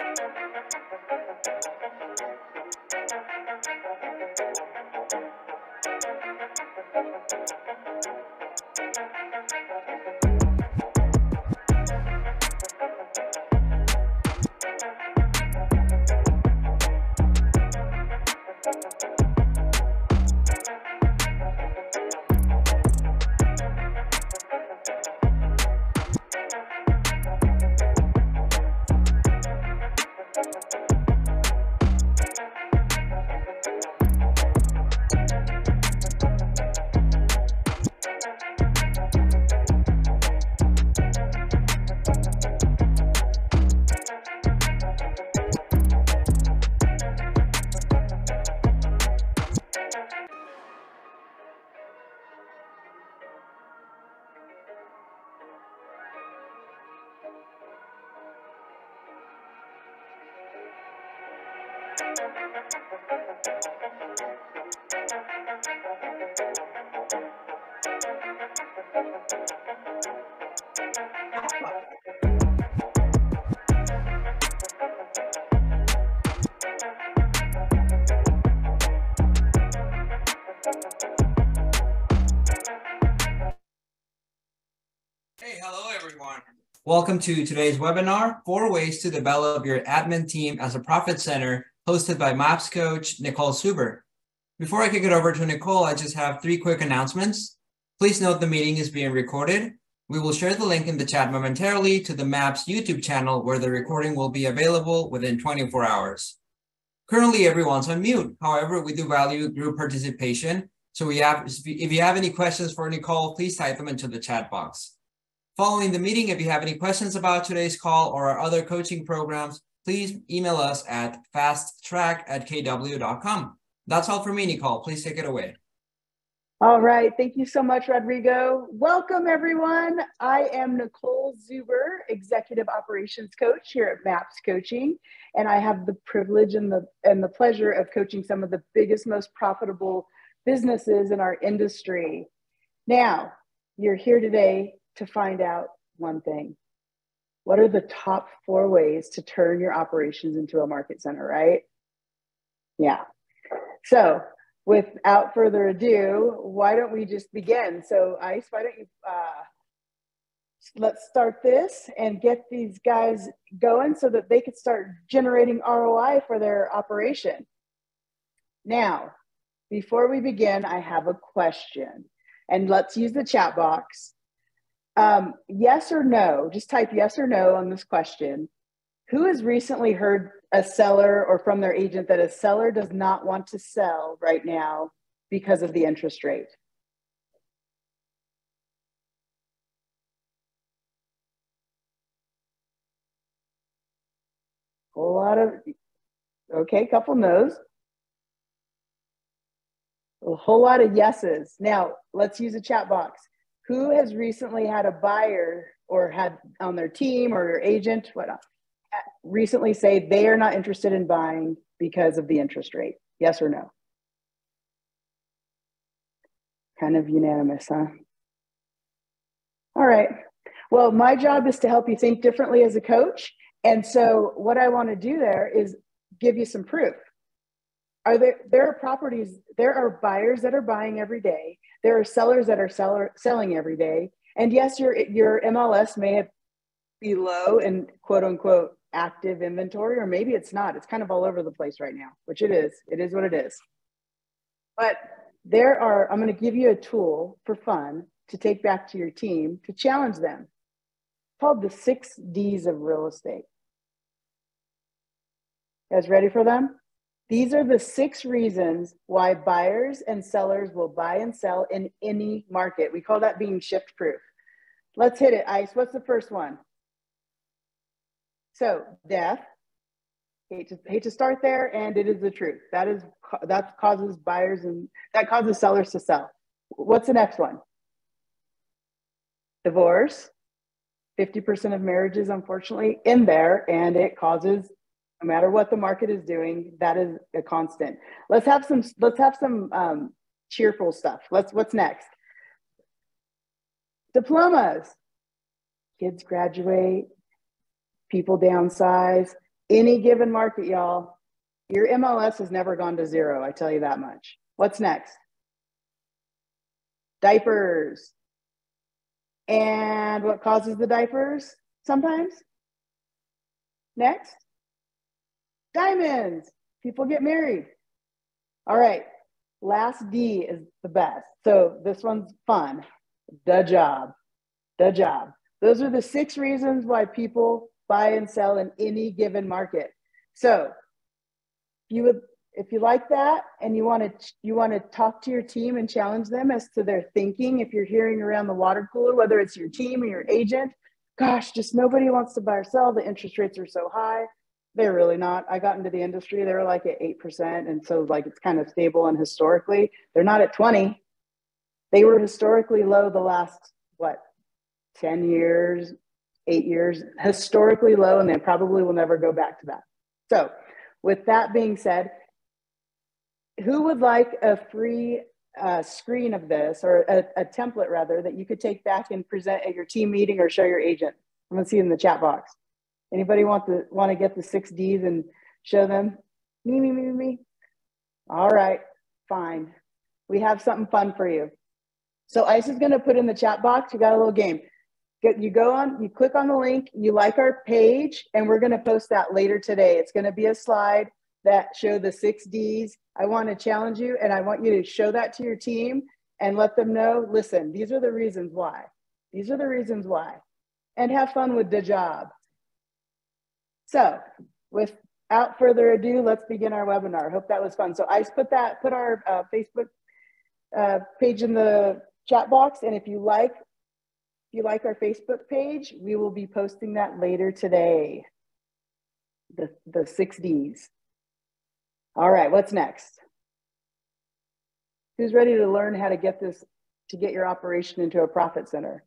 Hey, hello everyone. Welcome to today's webinar, 4 Ways to Develop Your Admin Team as a Profit Center, hosted by MAPS coach, Nicole Zuber. Before I kick it over to Nicole, I just have 3 quick announcements. Please note the meeting is being recorded. We will share the link in the chat momentarily to the MAPS YouTube channel where the recording will be available within 24 hours. Currently, everyone's on mute. However, we do value group participation. So if you have any questions for Nicole, please type them into the chat box. Following the meeting, if you have any questions about today's call or our other coaching programs, please email us at fasttrack@kw.com. That's all for me, Nicole. Please take it away. All right. Thank you so much, Rodrigo. Welcome, everyone. I am Nicole Zuber, Executive Operations Coach here at MAPS Coaching, and I have the privilege and the pleasure of coaching some of the biggest, most profitable businesses in our industry. Now, you're here today to find out one thing. What are the top 4 ways to turn your operations into a market center, right? Yeah. So without further ado, why don't we just begin? So Ice, why don't you, let's start this and get these guys going so that they could start generating ROI for their operation. Now, before we begin, I have a question, and let's use the chat box. Yes or no, just type yes or no on this question. Who has recently heard a seller or from their agent that a seller does not want to sell right now because of the interest rate? A lot of, okay, couple no's. A whole lot of yeses. Now, let's use a chat box. Who has recently had a buyer or had on their team or your agent, whatnot, recently say they are not interested in buying because of the interest rate? Yes or no? Kind of unanimous, huh? All right. Well, my job is to help you think differently as a coach. And so what I want to do there is give you some proof. There are properties, there are buyers that are buying every day. There are sellers that are selling every day. And yes, your MLS may be low in quote unquote active inventory, or maybe it's not. It's kind of all over the place right now, which it is. It is what it is. But I'm going to give you a tool for fun to take back to your team to challenge them. It's called the 6 Ds of real estate. You guys ready for them? These are the 6 reasons why buyers and sellers will buy and sell in any market. We call that being shift proof. Let's hit it, Ice. What's the first one? So death. Hate to start there, and it is the truth. That causes buyers and that causes sellers to sell. What's the next one? Divorce. 50% of marriages, unfortunately, in there, and it causes, no matter what the market is doing, that is a constant. Let's have some cheerful stuff. What's next? Diplomas. Kids graduate, people downsize, Any given market, y'all. Your MLS has never gone to zero, I tell you that much. What's next? Diapers. And what causes the diapers sometimes? Next, diamonds. People get married. All right, last D is the best. So this one's fun. The job. The job. Those are the 6 reasons why people buy and sell in any given market. So if you like that and you want to talk to your team and challenge them as to their thinking, if you're hearing around the water cooler, whether it's your team or your agent, gosh, just nobody wants to buy or sell. The interest rates are so high. They're really not. I got into the industry, they were like at 8%. And so like it's kind of stable, and historically, they're not at 20. They were historically low the last, 10 years, 8 years, historically low, and they probably will never go back to that. So with that being said, who would like a free screen of this, or a template rather, that you could take back and present at your team meeting or show your agent? I'm gonna see it in the chat box. Anybody want to get the 6 Ds and show them? Me. All right, fine. We have something fun for you. So Ice is gonna put in the chat box, you got a little game. You click on the link, you like our page, and we're gonna post that later today. It's gonna be a slide that show the 6 Ds. I want to challenge you, and I want you to show that to your team and let them know, listen, these are the reasons why. These are the reasons why. And have fun with the job. So without further ado, let's begin our webinar. Hope that was fun. So I put our Facebook page in the chat box. And if you like our Facebook page, we will be posting that later today. The 6 Ds. All right, what's next? Who's ready to learn how to get your operation into a profit center?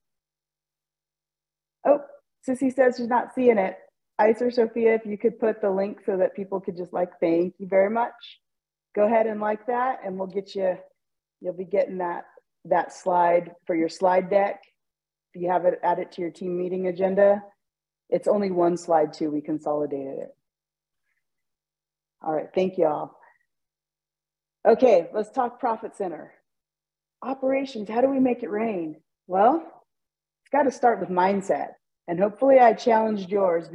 Oh, Sissy says she's not seeing it. Ice or Sophia, if you could put the link so that people could just thank you very much. Go ahead and like that, and we'll get you'll be getting that slide for your slide deck. If you have it, add it to your team meeting agenda. It's only one slide too, we consolidated it. All right, thank you all. Okay, let's talk profit center. Operations, how do we make it rain? Well, it's got to start with mindset. And hopefully I challenged yours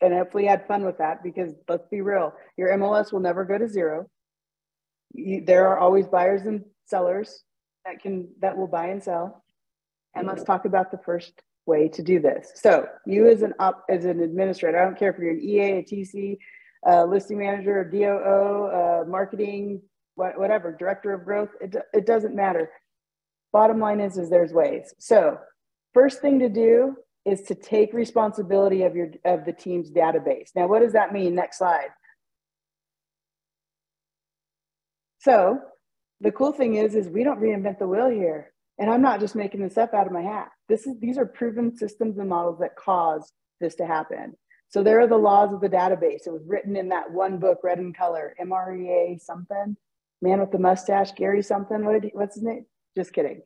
and hopefully you had fun with that, because let's be real, your MLS will never go to zero. There are always buyers and sellers that will buy and sell. And let's talk about the first way to do this. So you as an administrator, I don't care if you're an EA, a TC, listing manager, a DOO, marketing, whatever, director of growth, it doesn't matter. Bottom line is there's ways. So first thing to do is to take responsibility of the team's database. Now, what does that mean? Next slide. So the cool thing is we don't reinvent the wheel here. And I'm not just making this up out of my hat. These are proven systems and models that cause this to happen. So there are the laws of the database. It was written in that one book, red in color, MREA something, man with the mustache, Gary something. What's his name? Just kidding.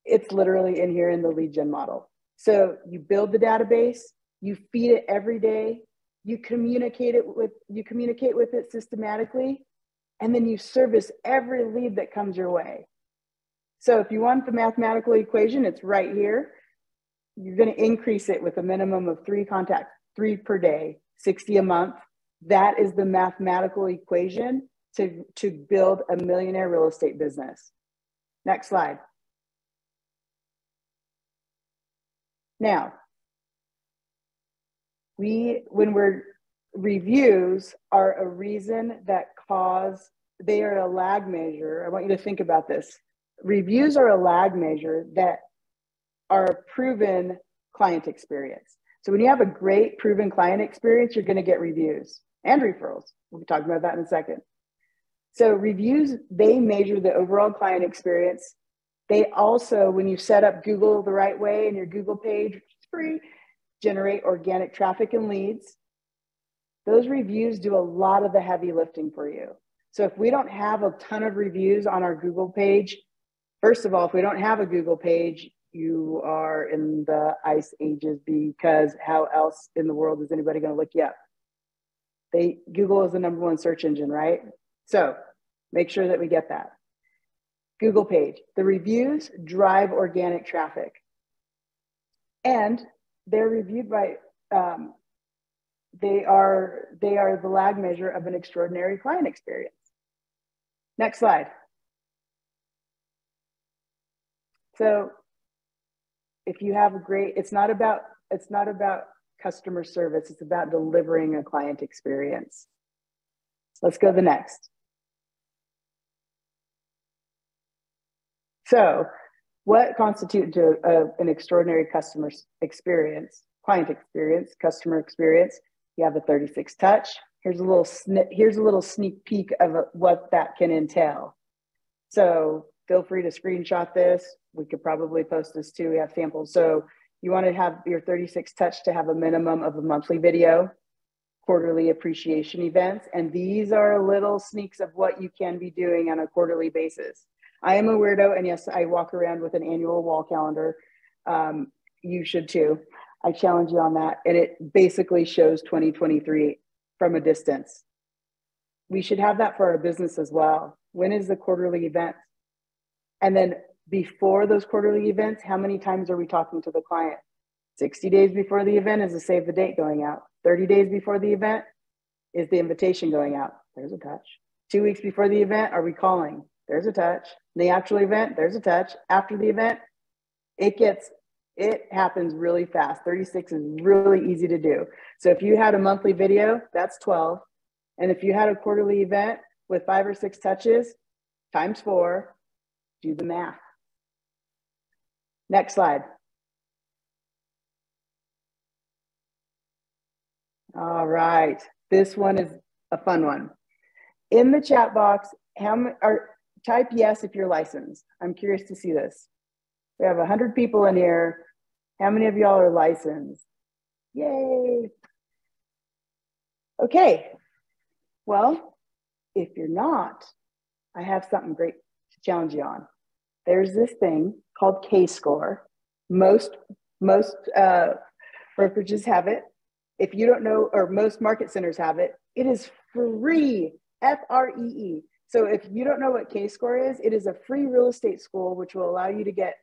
It's literally in here in the lead gen model. So you build the database, you feed it every day, you communicate with it systematically, and then you service every lead that comes your way. So if you want the mathematical equation, it's right here. You're going to increase it with a minimum of 3 contacts, 3 per day, 60 a month. That is the mathematical equation to build a millionaire real estate business. Next slide. Now, reviews are a reason that they are a lag measure. I want you to think about this. Reviews are a lag measure that are a proven client experience. So when you have a great proven client experience, you're going to get reviews and referrals. We'll be talking about that in a second. So reviews, they measure the overall client experience. They also, when you set up Google the right way and your Google page, which is free, generate organic traffic and leads. Those reviews do a lot of the heavy lifting for you. So if we don't have a ton of reviews on our Google page, first of all, if we don't have a Google page, you are in the ice ages, because how else in the world is anybody going to look you up? Google is the #1 search engine, right? So make sure that we get that. Google page. The reviews drive organic traffic. And they're reviewed by, they are the lag measure of an extraordinary client experience. Next slide. So if you have a great, it's not about customer service, it's about delivering a client experience. Let's go to the next. So what constitutes an extraordinary customer experience, client experience, customer experience? You have a 36 touch. Here's a little sneak peek of what that can entail. So feel free to screenshot this. We could probably post this too. We have samples. So you want to have your 36 touch to have a minimum of a monthly video, quarterly appreciation events. And these are little sneaks of what you can be doing on a quarterly basis. I am a weirdo, and yes, I walk around with an annual wall calendar. You should too. I challenge you on that. And it basically shows 2023 from a distance. We should have that for our business as well. When is the quarterly event? And then before those quarterly events, how many times are we talking to the client? 60 days before the event is the save the date going out. 30 days before the event is the invitation going out. There's a touch. 2 weeks before the event, are we calling? There's a touch. The actual event, there's a touch. After the event, it happens really fast. 36 is really easy to do. So if you had a monthly video, that's 12. And if you had a quarterly event with 5 or 6 touches, times 4, do the math. Next slide. All right, this one is a fun one. In the chat box, type yes if you're licensed. I'm curious to see this. We have 100 people in here. How many of y'all are licensed? Yay. Okay, well, if you're not, I have something great to challenge you on. There's this thing called K-score. Most brokerages have it. If you don't know, or most market centers have it, it is free, F-R-E-E. So if you don't know what K-score is, it is a free real estate school which will allow you to get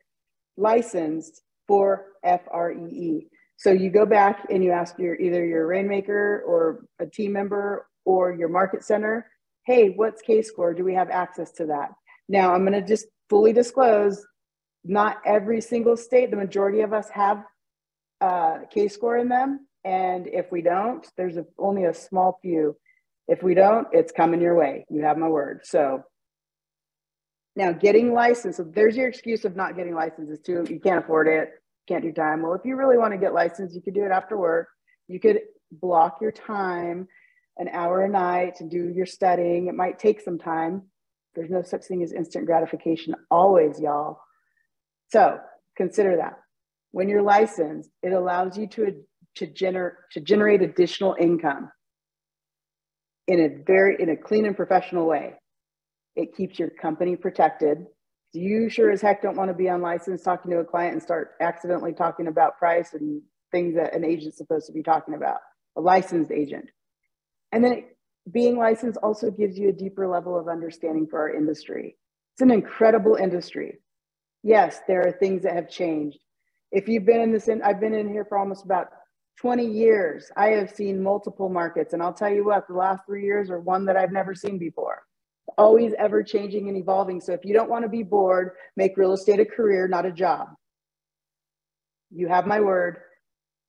licensed for F-R-E-E. So you go back and you ask either your rainmaker or a team member or your market center, hey, what's K-score? Do we have access to that? Now I'm gonna just fully disclose, not every single state, the majority of us have K-score in them. And if we don't, there's only a small few. If we don't, it's coming your way. You have my word. So now getting licensed, so there's your excuse of not getting licensed is too, you can't afford it, can't do time. Well, if you really want to get licensed, you could do it after work. You could block your time, an hour a night to do your studying. It might take some time. There's no such thing as instant gratification always, y'all. So consider that. When you're licensed, it allows you to generate additional income in a clean and professional way. It keeps your company protected. You sure as heck don't want to be unlicensed talking to a client and start accidentally talking about price and things that an agent's supposed to be talking about, a licensed agent. And then being licensed also gives you a deeper level of understanding for our industry. It's an incredible industry. Yes, there are things that have changed. If you've been in this, I've been in here for almost about 20 years. I have seen multiple markets, and I'll tell you what, the last 3 years are one that I've never seen before. Always ever changing and evolving. So if you don't want to be bored, make real estate a career, not a job. You have my word.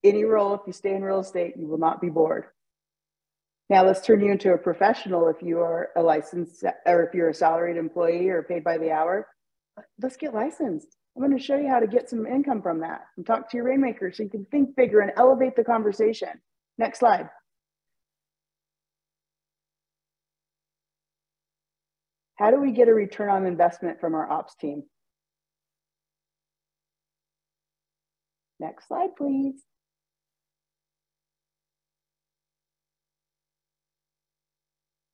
Any role, if you stay in real estate, you will not be bored. Now let's turn you into a professional if you are a licensed, or if you're a salaried employee or paid by the hour. Let's get licensed. I'm going to show you how to get some income from that and talk to your rainmaker so you can think bigger and elevate the conversation. Next slide. How do we get a return on investment from our ops team? Next slide, please.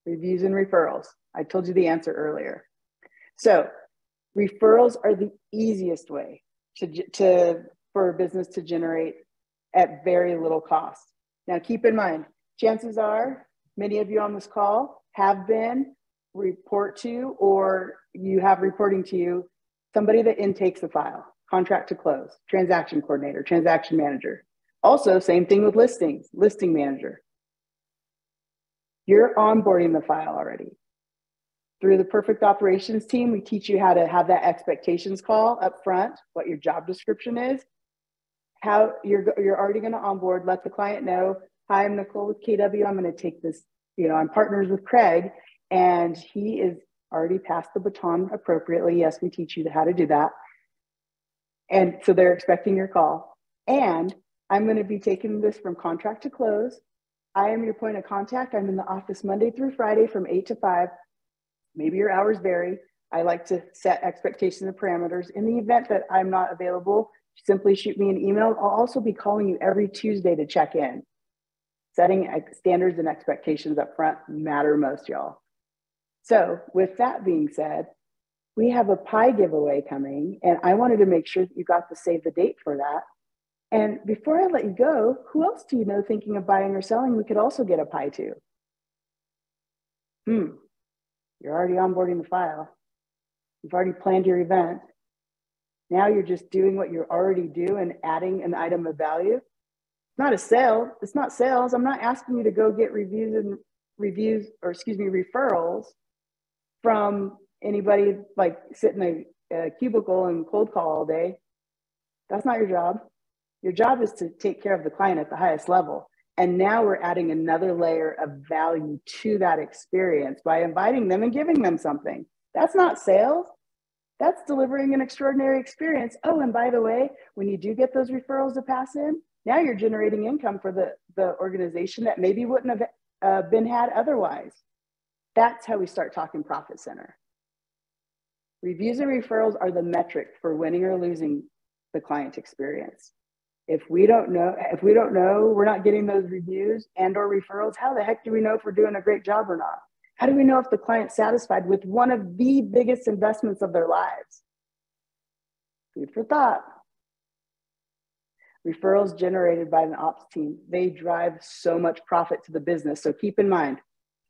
Reviews and referrals. I told you the answer earlier. So referrals are the easiest way for a business to generate at very little cost. Now keep in mind, chances are Many of you on this call have been, report to, or you have reporting to you, somebody that intakes a file, contract to close, transaction coordinator, transaction manager. Also, same thing with listings, listing manager. You're onboarding the file already. Through the Perfect Operations team, we teach you how to have that expectations call up front, what your job description is, how you're already going to onboard, let the client know, hi, I'm Nicole with KW. I'm going to take this, I'm partners with Craig, and he is already passed the baton appropriately. Yes, we teach you how to do that. And so they're expecting your call. And I'm going to be taking this from contract to close. I am your point of contact. I'm in the office Monday through Friday from 8 to 5. Maybe your hours vary. I like to set expectations and parameters. In the event that I'm not available, simply shoot me an email. I'll also be calling you every Tuesday to check in. Setting standards and expectations up front matter most, y'all. So with that being said, we have a pie giveaway coming, and I wanted to make sure that you got to save the date for that. And before I let you go, who else do you know thinking of buying or selling we could also get a pie to? You're already onboarding the file. You've already planned your event. Now you're just doing what you already do and adding an item of value. It's not a sale. It's not sales. I'm not asking you to go get referrals from anybody like sit in a cubicle and cold call all day. That's not your job. Your job is to take care of the client at the highest level. And now we're adding another layer of value to that experience by inviting them and giving them something. That's not sales. That's delivering an extraordinary experience. Oh, and by the way, when you do get those referrals to pass in, now you're generating income for the organization that maybe wouldn't have been had otherwise. That's how we start talking profit center. Reviews and referrals are the metric for winning or losing the client experience. If we don't know, we're not getting those reviews and or referrals, how the heck do we know if we're doing a great job or not? How do we know if the client's satisfied with one of the biggest investments of their lives? Food for thought. Referrals generated by an ops team, they drive so much profit to the business. So keep in mind,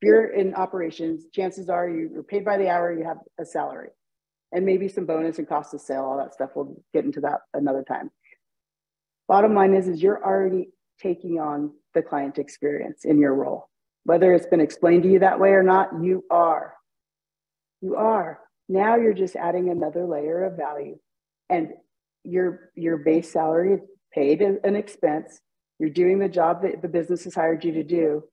if you're in operations, chances are you're paid by the hour, you have a salary, and maybe some bonus and cost of sale, all that stuff. We'll get into that another time. Bottom line is you're already taking on the client experience in your role. Whether it's been explained to you that way or not, you are. You are. Now you're just adding another layer of value. And your base salary is paid an expense. You're doing the job that the business has hired you to do.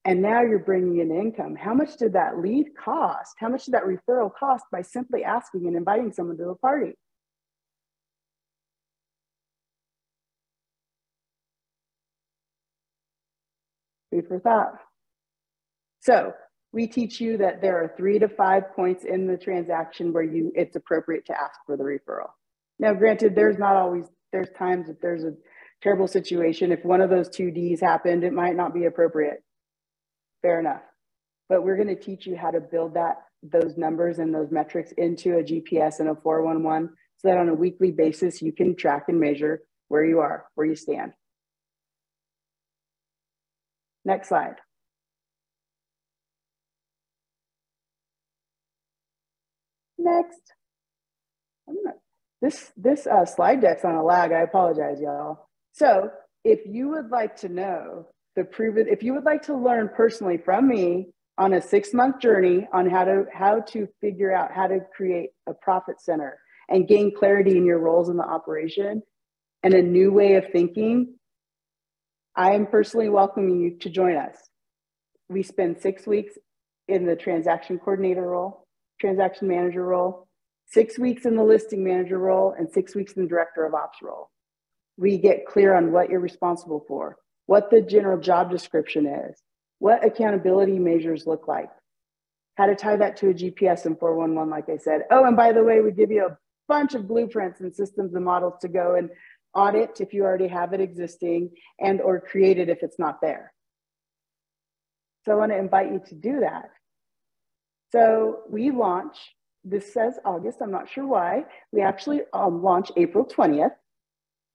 And now you're bringing in income. How much did that lead cost? How much did that referral cost by simply asking and inviting someone to a party? Food for thought. So we teach you that there are 3 to 5 points in the transaction where it's appropriate to ask for the referral. Now, granted, there's times that there's a terrible situation. If one of those 2 Ds happened, it might not be appropriate. Fair enough. But we're going to teach you how to build those numbers and those metrics into a GPS and a 411 so that on a weekly basis, you can track and measure where you are, where you stand. Next slide. Next. This slide deck's on a lag. I apologize, y'all. So if you would like to know if you would like to learn personally from me on a 6-month journey on how to figure out how to create a profit center and gain clarity in your roles in the operation and a new way of thinking, I am personally welcoming you to join us. We spend 6 weeks in the transaction coordinator role, transaction manager role, 6 weeks in the listing manager role, and 6 weeks in the director of ops role. We get clear on what you're responsible for, what the general job description is, what accountability measures look like, how to tie that to a GPS and 411, like I said. Oh, and by the way, we give you a bunch of blueprints and systems and models to go and audit if you already have it existing and or create it if it's not there. So I want to invite you to do that. So we launch, this says August, I'm not sure why. We actually launch April 20th,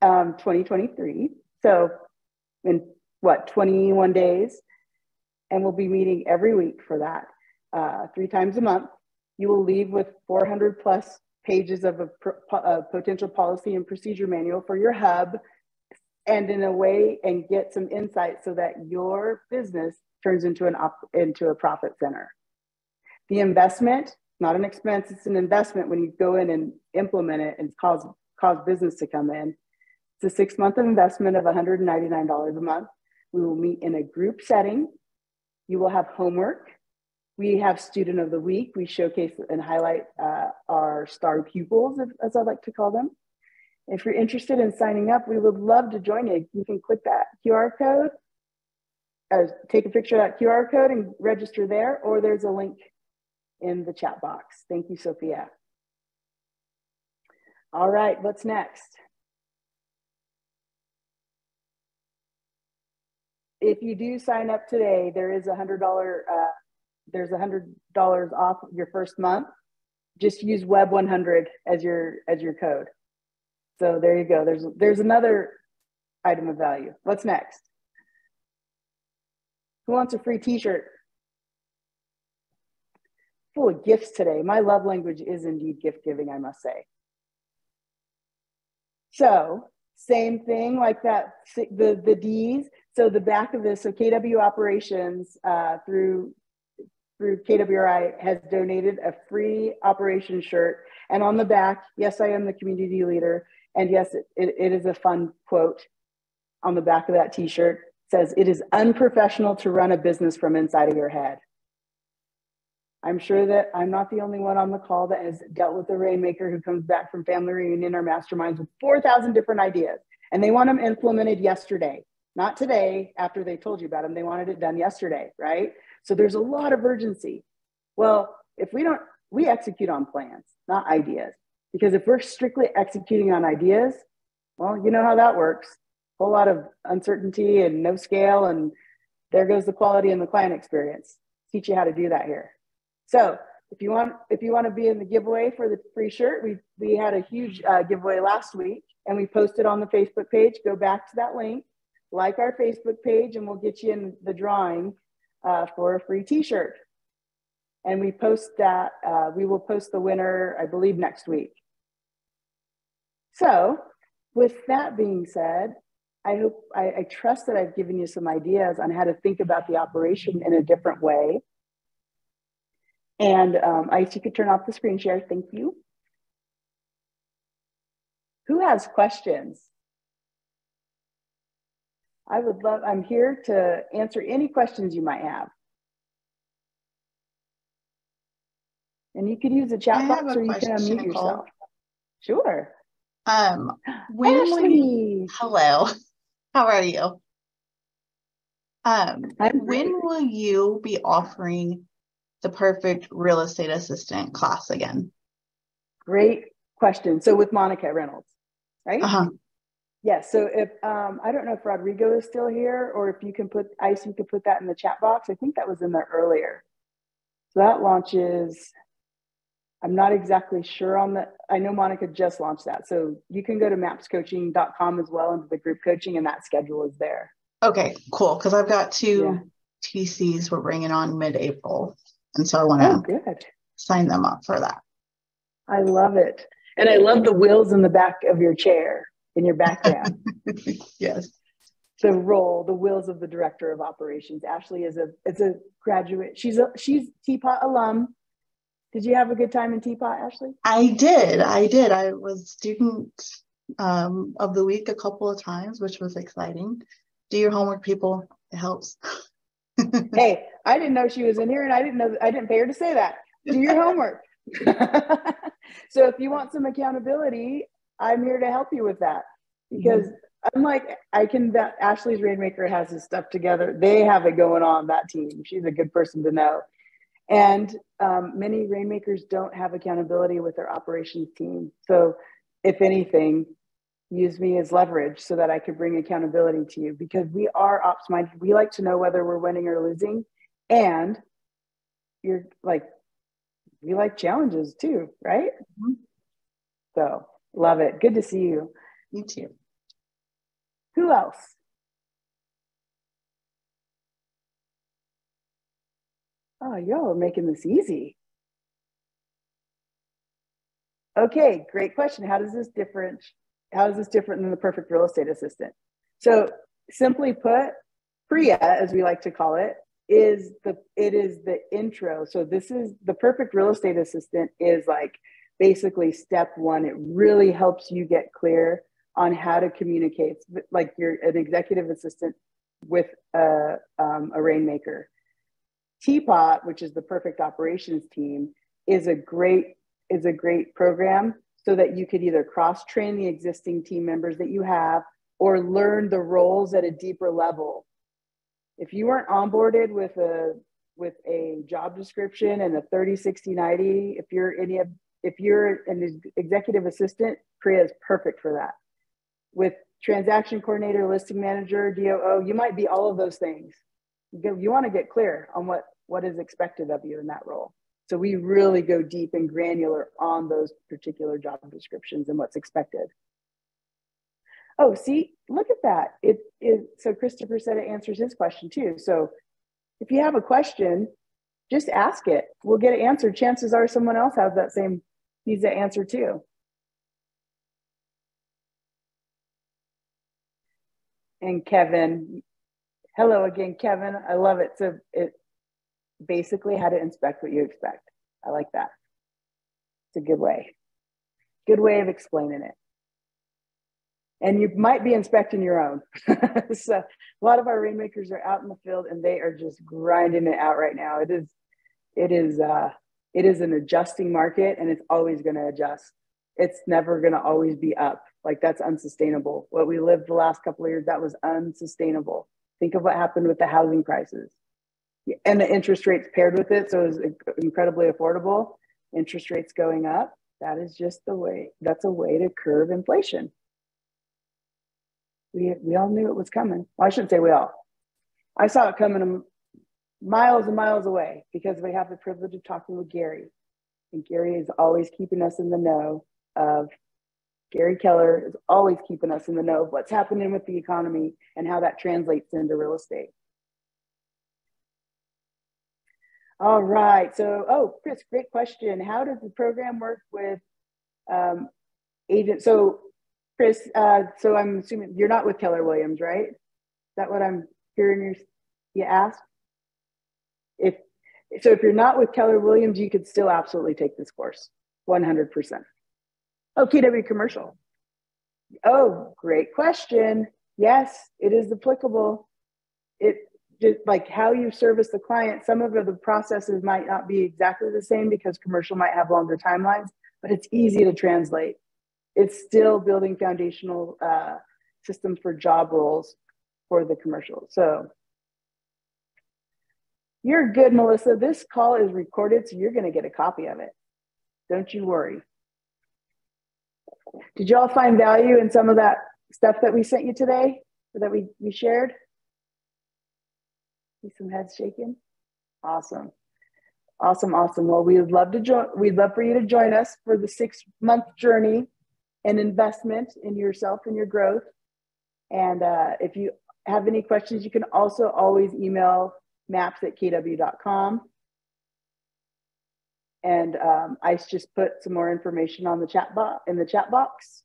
2023. So in 21 days. and we'll be meeting every week for that, 3 times a month. You will leave with 400 plus pages of a potential policy and procedure manual for your hub, and in a way, and get some insight so that your business turns into a profit center. The investment, not an expense, it's an investment when you go in and implement it and cause business to come in. It's a 6-month investment of $199 a month. We will meet in a group setting. You will have homework. We have student of the week. We showcase and highlight our star pupils, as I like to call them. If you're interested in signing up, we would love to join you. You can click that QR code, take a picture of that QR code and register there, or there's a link in the chat box. Thank you, Sophia. All right, what's next? If you do sign up today, there is there's $100 off your first month. Just use Web 100 as your code. So there you go. There's another item of value. What's next? Who wants a free t-shirt? Full of gifts today. My love language is indeed gift giving, I must say. So same thing like that, the D's. So the back of this, so KW Operations through KWRI has donated a free operations shirt. And on the back, yes, I am the community leader. And yes, it is a fun quote on the back of that t-shirt. It says, "It is unprofessional to run a business from inside of your head." I'm sure that I'm not the only one on the call that has dealt with a rainmaker who comes back from family reunion or masterminds with 4,000 different ideas. And they want them implemented yesterday, not today after they told you about them. They wanted it done yesterday, right? So there's a lot of urgency. Well, if we execute on plans, not ideas. Because if we're strictly executing on ideas, well, you know how that works. A whole lot of uncertainty and no scale, and there goes the quality and the client experience. Teach you how to do that here. So if you want to be in the giveaway for the free shirt, we had a huge giveaway last week, and we posted on the Facebook page. Go back to that link, like our Facebook page, and we'll get you in the drawing for a free t-shirt. And we post that, we will post the winner, I believe, next week. So with that being said, I trust that I've given you some ideas on how to think about the operation in a different way. And Ice, you could turn off the screen share. Thank you. Who has questions? I'm here to answer any questions you might have. And you could use the chat box, or you can unmute yourself. Sure. Ashley. Hello, how are you? When will you be offering the perfect real estate assistant class again? Great question. So with Monica Reynolds, right? Uh-huh. Yes. So if I don't know if Rodrigo is still here, or if you can put Ice, you could put that in the chat box. I think that was in there earlier. So that launches. I'm not exactly sure on that. I know Monica just launched that. So you can go to mapscoaching.com as well into the group coaching, and that schedule is there. Okay, cool. Because I've got 2 TCs we're bringing on mid-April. And so I want to sign them up for that. I love it. And I love the wheels in the back of your chair in your background. Yes. The wheels of the director of operations. Ashley is a graduate. She's Teapot alum. Did you have a good time in Teapot, Ashley? I did. I was student of the week a couple of times, which was exciting. Do your homework, people. It helps. Hey, I didn't know she was in here, and I didn't pay her to say that. Do your homework. So if you want some accountability, I'm here to help you with that. Because Ashley's Rainmaker has his stuff together. They have it going on, that team. She's a good person to know. And many Rainmakers don't have accountability with their operations team. So if anything, use me as leverage so that I could bring accountability to you, because we are ops minded. We like to know whether we're winning or losing. And we like challenges too, right? Mm-hmm. So love it. Good to see you. You too. Who else? Oh, y'all are making this easy. Okay, great question. How is this different than the perfect real estate assistant? So simply put, PRIA, as we like to call it, is the intro. So this is the perfect real estate assistant is like basically step one. It really helps you get clear on how to communicate, like you're an executive assistant with a rainmaker. Teapot, which is the perfect operations team, is a great program so that you could either cross-train the existing team members that you have or learn the roles at a deeper level. If you weren't onboarded with a job description and a 30, 60, 90, if you're an executive assistant, PRIA is perfect for that. With transaction coordinator, listing manager, DOO, you might be all of those things. You want to get clear on what is expected of you in that role. So we really go deep and granular on those particular job descriptions and what's expected. Oh, see, look at that. So Christopher said it answers his question too. So if you have a question, just ask it. We'll get it answered. Chances are someone else has needs that answer too. And Kevin, hello again, Kevin. I love it. So it basically how to inspect what you expect. I like that. It's a good way of explaining it. And you might be inspecting your own. So a lot of our rainmakers are out in the field and they are just grinding it out right now. It is an adjusting market and it's always going to adjust. It's never going to always be up. Like that's unsustainable. What we lived the last couple of years, that was unsustainable. Think of what happened with the housing prices and the interest rates paired with it. So it was incredibly affordable. Interest rates going up. That is just that's a way to curb inflation. We all knew it was coming. Well, I shouldn't say we all. I saw it coming miles and miles away because we have the privilege of talking with Gary. And Gary is always keeping us in the know of, Gary Keller is always keeping us in the know of what's happening with the economy and how that translates into real estate. All right, so, Chris, great question. How does the program work with agents? So Chris, so I'm assuming you're not with Keller Williams, right? Is that what I'm hearing you ask? If you're not with Keller Williams, you could still absolutely take this course, 100%. Oh, KW Commercial. Oh, great question. Yes, it is applicable. It just like how you service the client. Some of the processes might not be exactly the same because commercial might have longer timelines, but it's easy to translate. It's still building foundational systems for job roles for the commercial. So you're good, Melissa. This call is recorded, so you're going to get a copy of it. Don't you worry. Did you all find value in some of that stuff that we sent you today, or that we shared? See some heads shaking? Awesome. Awesome, awesome. Well, we'd love for you to join us for the 6-month journey and investment in yourself and your growth. And if you have any questions, you can also always email maps@kw.com. And I just put some more information on the chat box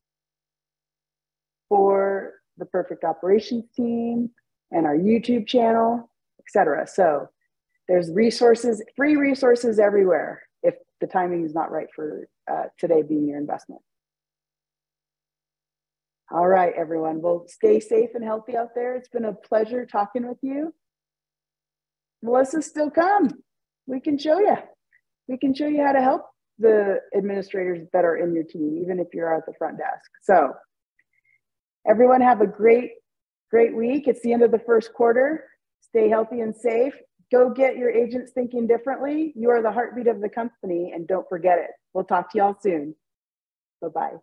for the Perfect Operations team and our YouTube channel, etc. So there's resources, free resources everywhere if the timing is not right for today being your investment. All right, everyone. Well, stay safe and healthy out there. It's been a pleasure talking with you. Melissa, still come. We can show you. We can show you how to help the administrators that are in your team, even if you're at the front desk. So everyone have a great week. It's the end of the first quarter. Stay healthy and safe. Go get your agents thinking differently. You are the heartbeat of the company, and don't forget it. We'll talk to y'all soon. Bye-bye.